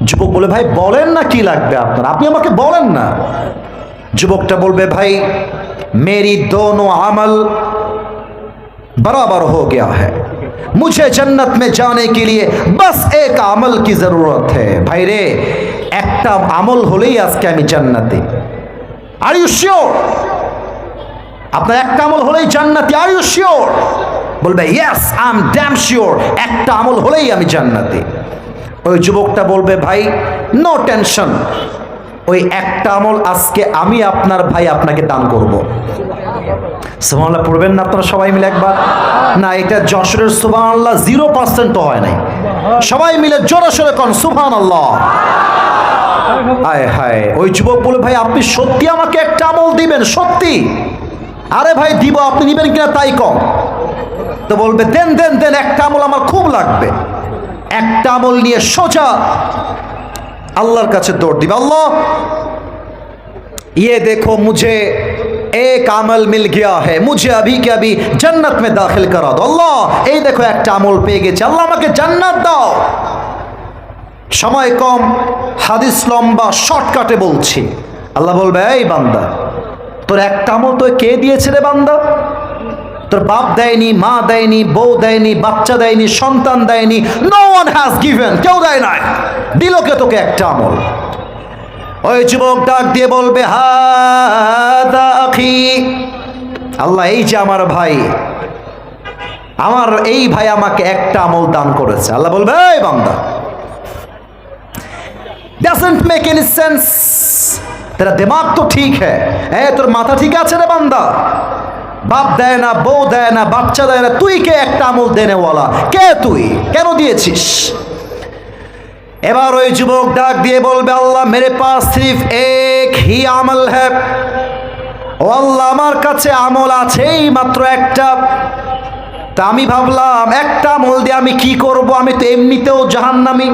যুবক বলে, ভাই বলেন না কি লাগবে আপনার, আপনি আমাকে বলেন না। যুবকটা বলবে, ভাই मेरी दोनों अमल बराबर हो गया है, मुझे जन्नत में जाने के लिए बस एक अमल की जरूरत है। भाई रे, একটা আমল হলেই আজকে আমি জান্নাতি। Are you sure? আপনার একটা আমল হলেই জান্নাতি, আর ইউ শিওর? বলবে, yes I am damn sure, একটা আমল হলেই আমি জান্নাতি। ওই যুবকটা বলবে, ভাই নো টেনশন, ওই একটা আমল আজকে আমি আপনার ভাই আপনাকে দান করব। সুবহানাল্লাহ পড়বেন না আপনারা সবাই মিলে একবার? না, এটা যশোরের সুবহানাল্লাহ 0% তো হয় নাই, সবাই মিলে জোরে সোরে কোন সুবহানাল্লাহ। আয় হায়, ওই যুবক বলে, ভাই আপনি সত্যি আমাকে একটা আমল দিবেন? সত্যি? আরে ভাই দিব, আপনি নিবেন কিনা তাই কম। তো বলবে, দেন দেন দেন, একটা আমল আমার খুব লাগবে। একটা আমল নিয়ে সোজা আল্লাহর কাছে দৌড় দিবে, আল্লাহ ये देखो मुझे एक अमल मिल गया है, मुझे अभी के अभी जन्नत में दाखिल करा दो। अल्लाह এই দেখো একটা আমল পেয়ে গেছি, আল্লাহ আমাকে জান্নাত দাও। সময় কম, হাদিস লম্বা, শর্টকাটে বলছি। আল্লাহ বলবে, এই বান্দা, তোর একটা আমল তো কে দিয়েছে রে বান্দা? তোর বাপ দেয়নি, মা দেয়নি, বউ দেয়নি, বাচ্চা দেয়নি, সন্তান দেয়নি, নো ওয়ান হ্যাজ গিভেন, কেউ দেয় নাই, দিল কে তোকে একটা আমল? ওই যুবক ডাক দিয়ে বলবে, হাদা আখি, আল্লাহ এই যে আমার ভাই, আমার এই ভাই আমাকে একটা আমল দান করেছে। আল্লাহ বলবে, এই বান্দা, doesn't make any sense, तेरा दिमाग तो ठीक है, তোর মাথা ঠিক আছে রে বান্দা? বাপ দেয় না, বউ দেয় না, বাচ্চা দেয় না, তুই কে একটা আমল দেনেওয়ালা? কে তুই? কেন দিয়েছিস? এবার ওই যুবক ডাক দিয়ে বলবে, আল্লাহ মেরে পাস সির্ফ এক হি আমল হ্যায়, ও আল্লাহ আমার কাছে আমল আছেই মাত্র একটা। তা আমি ভাবলাম একটা আমল দিয়ে আমি কি করব, আমি তো এমনিতেও জাহান্নামী,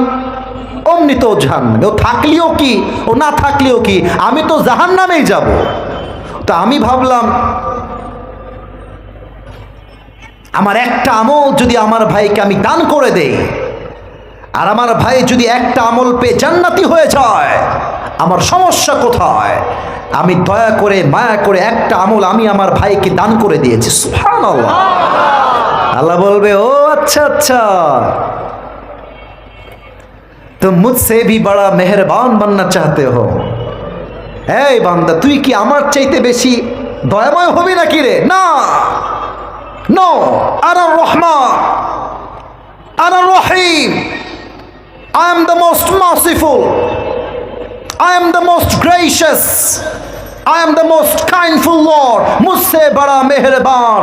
অমনিতেও জাহান্নামী, ও থাকলেও কি ও না থাকলেও কি, আমি তো জাহান্নামেই যাব। তা আমি ভাবলাম আমার একটা আমল যদি আমার ভাইকে আমি দান করে দেই, আর আমার ভাই যদি একটা আমল পেয়ে জান্নাতি হয়ে যায়, আমার সমস্যা কোথায়? আমি দয়া করে মায়া করে একটা আমল আমি আমার ভাইকে দান করে দিয়েছি। সুবহানাল্লাহ। আল্লাহ বলবে, ও আচ্ছা আচ্ছা, तुम मुझसे भी बड़ा मेहरबान बनना चाहते हो। এই বান্দা, তুই কি আমার চাইতে বেশি দয়াময় হবি নাকি রে? না, নো, আনা রহমান, আনা রহিম, I am the most merciful, I am the most gracious, I am the most kindful Lord, मुझसे बड़ा मेहरबान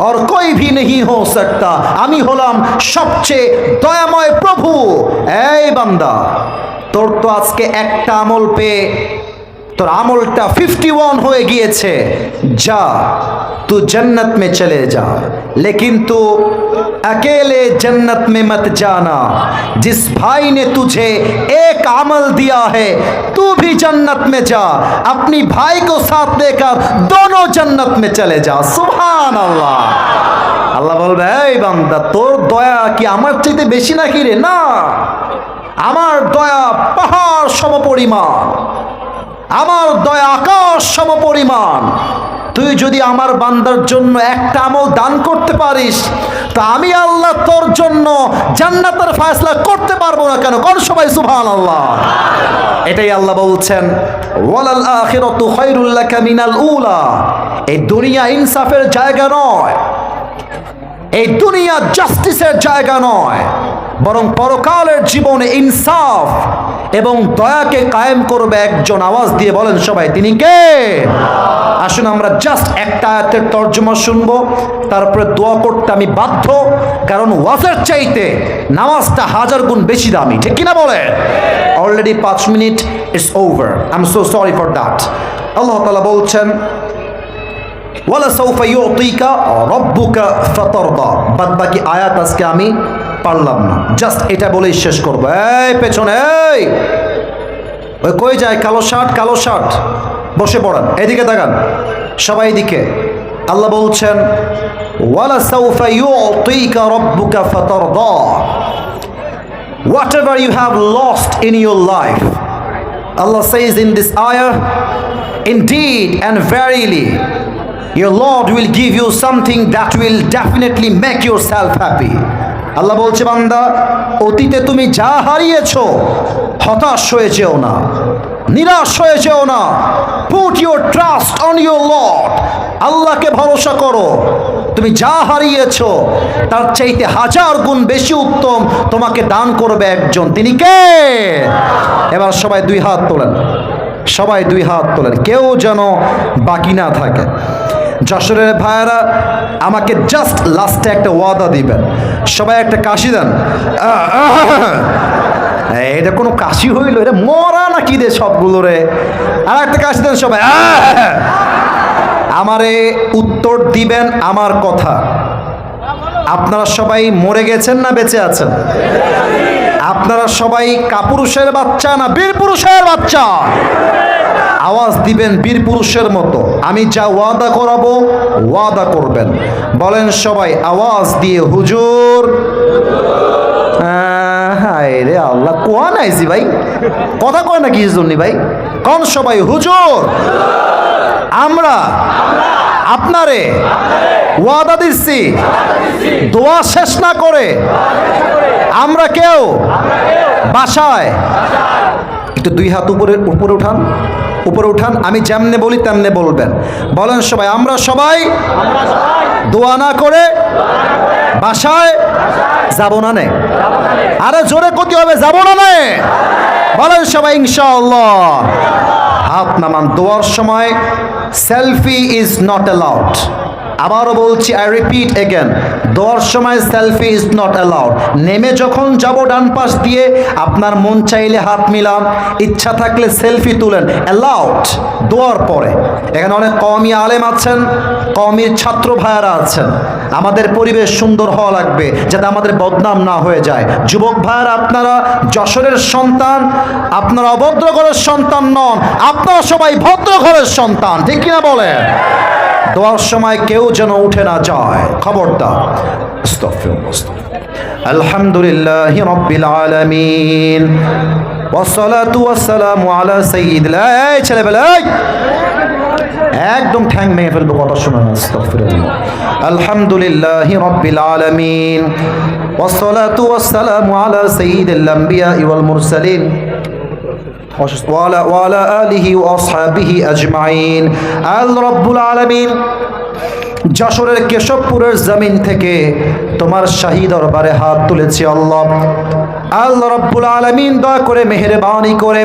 और कोई भी नहीं हो सकता। আমি হলাম সবচেয়ে দয়াময় প্রভু। এই বান্দা, তোর তো আজকে একটা আমল পেয়ে তোর আমলটা 51 হয়ে গিয়েছে। যা, तू जन्नत में चले जा, लेकिन तू अकेले जन्नत में मत जाना। जिस भाई ने तुझे एक अमल दिया है, तू भी जन्नत में जा, अपनी भाई को साथ लेकर दोनों जन्नत में चले जा। सुभान अल्लाह। আল্লাহ বলবে, এই বান্দা, তোর দয়া কি আমার চাইতে বেশি নাকি রে? না, আমার দয়া পাহাড় সমপরিমাণ, আমার দয়া আকাশ সমপরিমাণ। তুই যদি আমার বান্দার জন্য একটা আমল দান করতে পারিস, তা আমি আল্লাহ তোর জন্য জান্নাতের ফয়সালা করতে পারবো না কেন? কোন সবাই সুবহানাল্লাহ। এটাই আল্লাহ বলছেন, ওয়ালাল আখিরাতু খায়রুল লাকা মিনাল উলা। এই দুনিয়া ইনসাফের জায়গা নয়, এই দুনিয়া জাস্টিসের জায়গা নয়, বরং পরকালের জীবনে ইনসাফ এবং দয়াকে কায়েম করবে একজন। আওয়াজ দিয়ে বলেন সবাই, তিনি কে? আসুন আমরা জাস্ট একটা আয়াতের তর্জমা শুনবো, তারপরে দোয়া করতে আমি বাধ্য, কারণ ওয়াজের চাইতে নামাজটা 1000 গুণ বেশি দামি, ঠিক কিনা বলে? Already 5 minute is over, I am so sorry for that. আল্লাহ তাআলা বলছেন, ওয়ালা সাউফা ইউতিকা রাব্বুকা ফাতারদা। বাদ বাকি আয়াত আজকে আমি পারলাম না, জাস্ট এটা বলেই শেষ করবো। এই পেছনে, এই ওই কই যায়? কালো শার্ট, কালো শার্ট, বসে পড়ান, এদিকে তাকান সবাই, এদিকে। আল্লাহ বলছেন, ওয়ালা সাউফা ইউতিকা রাব্বুকা ফাতারদা। Whatever you have lost in your life, Allah says in this ayah, indeed and verily your Lord will give you something that will definitely make yourself happy. আল্লাহ বলছে, বান্দা, অতীতে তুমি যা হারিয়েছো, হতাশ হয়ে যেও না, নিরাশ হয়ে যেও না। Put your trust on your Lord. আল্লাহকে ভরসা করো। তুমি যা হারিয়েছো তার চাইতে 1000 গুণ বেশি উত্তম তোমাকে দান করবে একজন। তিনি কে? এবার সবাই 2 হাত তোলেন, সবাই 2 হাত তোলেন, কেউ যেন বাকি না থাকে। যশোরের ভাইয়েরা আমাকে জাস্ট লাস্টে একটা ওয়াদা দিবেন, সবাই একটা কাশি দেন। এটা কোনো কাশি হইল? এটা মরা নাকি রে সবগুলো রে? আর একটা কাশি দেন সবাই। আমারে উত্তর দিবেন আমার কথা। আপনারা সবাই মরে গেছেন না বেঁচে আছেন? আপনারা সবাই কাপুরুষের বাচ্চা না বীর পুরুষের বাচ্চা? আওয়াজ দিবেন বীর পুরুষের মতো। আমি যা ওয়াদা করাবো ওয়াদা করবেন। বলেন সবাই আওয়াজ দিয়ে, হুজুর। হায় রে আল্লাহ, কোয়া নাইছি ভাই, কথা কয় না কি জন্য ভাই? কোন সবাই হুজুর। আমরা আপনারে ওয়াদা দিচ্ছি, দোয়া শেষ না করে আমরা কেউ বাসায়, একটু 2 হাত উপরে উপরে উঠান, উপরে উঠান। আমি যেমনে বলি তেমনে বলবেন। বলেন সবাই, আমরা সবাই দোয়া না করে বাসায় যাব না নে। আরে জোরে কতি হবে, যাব না নে। বলেন সবাই ইনশাআল্লাহ। হাত নামান। দোয়ার সময় সেলফি ইজ নট অ্যালাউড। আবারও বলছি, আই রিপিট এগেন, দোয়ার সময় সেলফি ইজ নট অ্যালাউড। নেমে যখন যাব ডান পাশ দিয়ে, আপনার মন চাইলে হাত মিলান, ইচ্ছা থাকলে সেলফি তুলেন, অ্যালাউড। দোয়ার পরে এখানে অনেক কওমি আলেম আছেন, কওমির ছাত্র ভাইয়ারা আছেন। আমাদের পরিবেশ সুন্দর হওয়া লাগবে যাতে আমাদের বদনাম না হয়ে যায়। যুবক ভাইয়ারা, আপনারা যশোরের সন্তান, আপনারা অভদ্র ঘরের সন্তান নন, আপনারা সবাই ভদ্র ঘরের সন্তান, ঠিক কিনা বলেন? দোয়ার সময় কেউ যেন উঠে না যায়, খবরদার। আলহামদুলিল্লাহি রাব্বিল আলামিন ওয়াসসালাতু ওয়াসসালামু আলা সাইয়্যিদিল, এই ছেলেবেলা একদম ঠ্যাং ভেঙে ফেলবো কথা শোনা না। আস্তাগফিরুল্লাহ। আলহামদুলিল্লাহি রাব্বিল আলামিন ওয়াসসালাতু ওয়াসসালামু আলা সাইয়্যিদিল আমবিয়া ওয়াল মুরসালিন وعلى آله وأصحابه أجمعين। আল্লাহ রাব্বুল আলামিন যশোরের কেশবপুরের জমিন থেকে তোমার শাহী দরবারে হাত তুলেছি আল্লাহ। আল্লাহ রাব্বুল আলামিন দয়া করে মেহেরবানি করে